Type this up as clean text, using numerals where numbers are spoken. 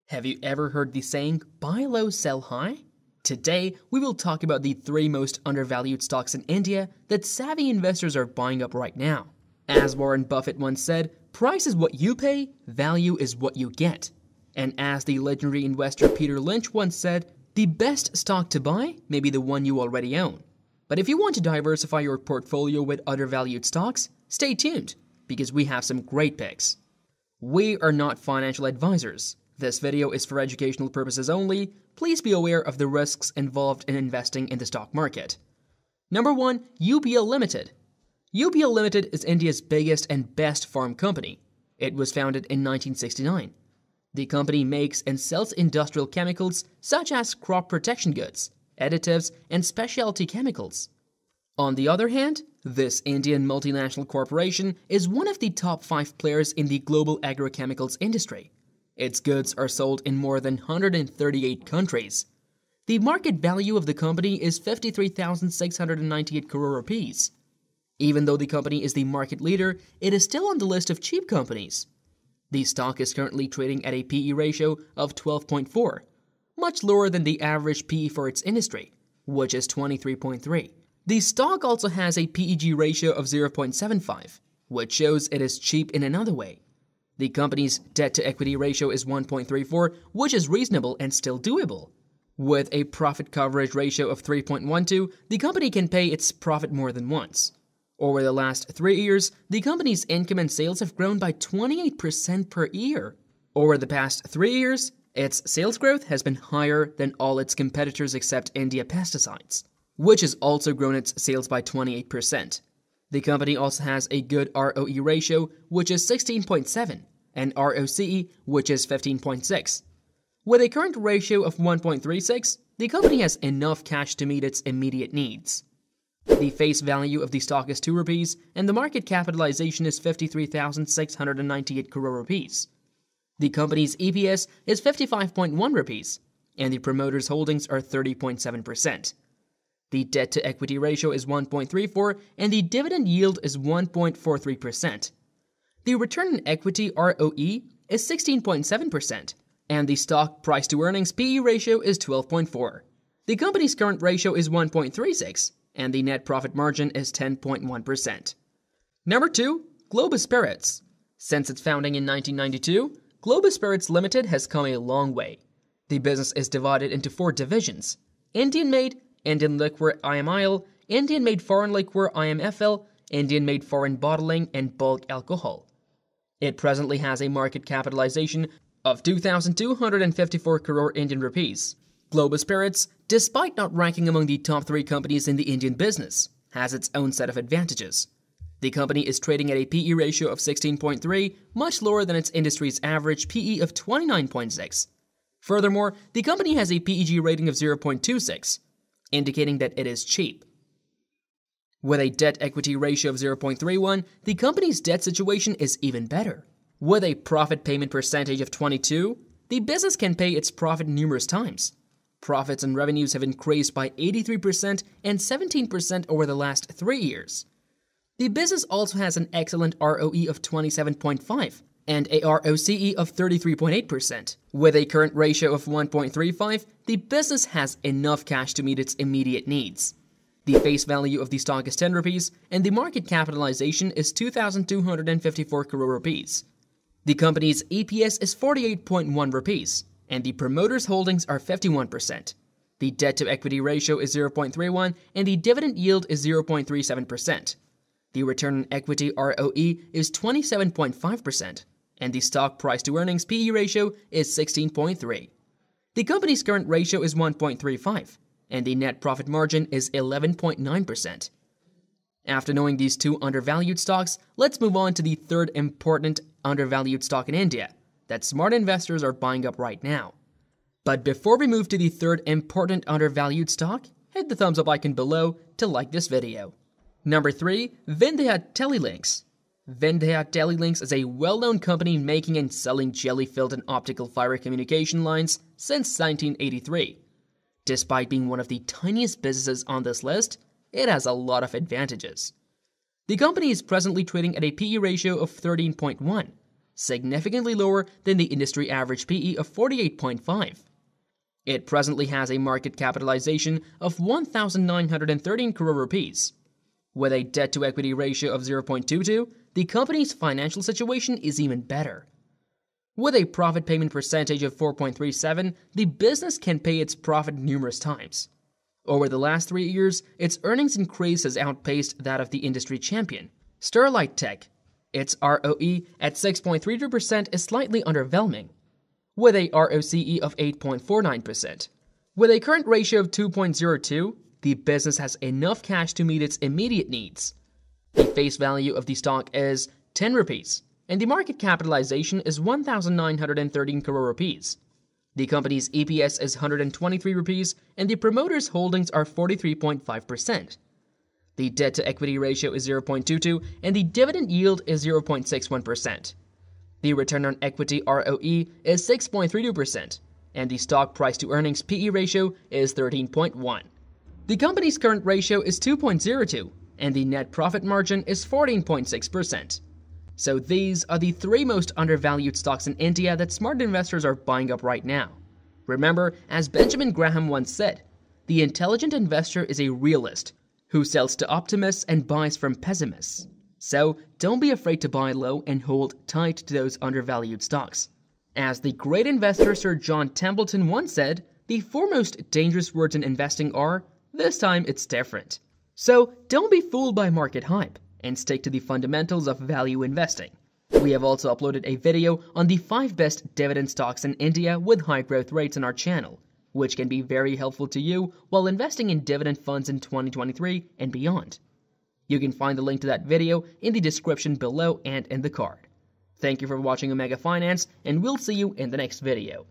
Have you ever heard the saying, buy low, sell high? Today, we will talk about the 3 most undervalued stocks in India that savvy investors are buying up right now. As Warren Buffett once said, price is what you pay, value is what you get. And as the legendary investor Peter Lynch once said, the best stock to buy may be the one you already own. But if you want to diversify your portfolio with undervalued stocks, stay tuned, because we have some great picks. We are not financial advisors. This video is for educational purposes only. Please be aware of the risks involved in investing in the stock market. Number 1. UPL Ltd. UPL Ltd is India's biggest and best farm company. It was founded in 1969. The company makes and sells industrial chemicals such as crop protection goods, additives, and specialty chemicals. On the other hand, this Indian multinational corporation is one of the top 5 players in the global agrochemicals industry. Its goods are sold in more than 138 countries. The market value of the company is 53,698 crore rupees. Even though the company is the market leader, it is still on the list of cheap companies. The stock is currently trading at a PE ratio of 12.4, much lower than the average PE for its industry, which is 23.3. The stock also has a PEG ratio of 0.75, which shows it is cheap in another way. The company's debt-to-equity ratio is 1.34, which is reasonable and still doable. With a profit coverage ratio of 3.12, the company can pay its profit more than once. Over the last 3 years, the company's income and sales have grown by 28% per year. Over the past 3 years, its sales growth has been higher than all its competitors except India Pesticides, which has also grown its sales by 28%. The company also has a good ROE ratio, which is 16.7, and ROCE, which is 15.6. With a current ratio of 1.36, the company has enough cash to meet its immediate needs. The face value of the stock is 2 rupees, and the market capitalization is 53,698 crore rupees. The company's EPS is 55.1 rupees, and the promoter's holdings are 30.7%. The debt-to-equity ratio is 1.34, and the dividend yield is 1.43%. The return on equity ROE is 16.7%, and the stock price-to-earnings PE ratio is 12.4. The company's current ratio is 1.36, and the net profit margin is 10.1%. Number 2. Globus Spirits. Since its founding in 1992, Globus Spirits Ltd has come a long way. The business is divided into 4 divisions: Indian-made, Indian liquor IMIL, Indian-made foreign liquor IMFL, Indian-made foreign bottling, and bulk alcohol. It presently has a market capitalization of 2,254 crore Indian rupees. Globus Spirits, despite not ranking among the top 3 companies in the Indian business, has its own set of advantages. The company is trading at a PE ratio of 16.3, much lower than its industry's average PE of 29.6. Furthermore, the company has a PEG rating of 0.26, indicating that it is cheap. With a debt-equity ratio of 0.31, the company's debt situation is even better. With a profit payment percentage of 22, the business can pay its profit numerous times. Profits and revenues have increased by 83% and 17% over the last 3 years. The business also has an excellent ROE of 27.5% and a ROCE of 33.8%. With a current ratio of 1.35, the business has enough cash to meet its immediate needs. The face value of the stock is 10 rupees, and the market capitalization is 2,254 crore rupees. The company's EPS is 48.1 rupees, and the promoter's holdings are 51%. The debt-to-equity ratio is 0.31, and the dividend yield is 0.37%. The return on equity ROE is 27.5%, and the stock price-to-earnings PE ratio is 16.3. The company's current ratio is 1.35, and the net profit margin is 11.9%. After knowing these 2 undervalued stocks, let's move on to the 3rd important undervalued stock in India that smart investors are buying up right now. But before we move to the 3rd important undervalued stock, hit the thumbs up icon below to like this video. Number 3. Vindhya Telelinks. Vindhya Telelinks is a well-known company making and selling jelly-filled and optical fiber communication lines since 1983. Despite being one of the tiniest businesses on this list, it has a lot of advantages. The company is presently trading at a PE ratio of 13.1, significantly lower than the industry average PE of 48.5. It presently has a market capitalization of 1,913 crore rupees. With a debt-to-equity ratio of 0.22, the company's financial situation is even better. With a profit payment percentage of 4.37, the business can pay its profit numerous times. Over the last 3 years, its earnings increase has outpaced that of the industry champion, Sterlite Tech. Its ROE at 6.32% is slightly underwhelming, with a ROCE of 8.49%. With a current ratio of 2.02, the business has enough cash to meet its immediate needs. The face value of the stock is 10 rupees, and the market capitalization is 1,913 crore rupees. The company's EPS is 123 rupees, and the promoters' holdings are 43.5%. The debt-to-equity ratio is 0.22, and the dividend yield is 0.61%. The return on equity ROE is 6.32%, and the stock price-to-earnings PE ratio is 13.1. The company's current ratio is 2.02, and the net profit margin is 14.6%. So these are the 3 most undervalued stocks in India that smart investors are buying up right now. Remember, as Benjamin Graham once said, the intelligent investor is a realist who sells to optimists and buys from pessimists. So don't be afraid to buy low and hold tight to those undervalued stocks. As the great investor Sir John Templeton once said, the 4 most dangerous words in investing are, "This time it's different." So don't be fooled by market hype and stick to the fundamentals of value investing. We have also uploaded a video on the 5 best dividend stocks in India with high growth rates on our channel, which can be very helpful to you while investing in dividend funds in 2023 and beyond. You can find the link to that video in the description below and in the card. Thank you for watching Omega Finance, and we'll see you in the next video.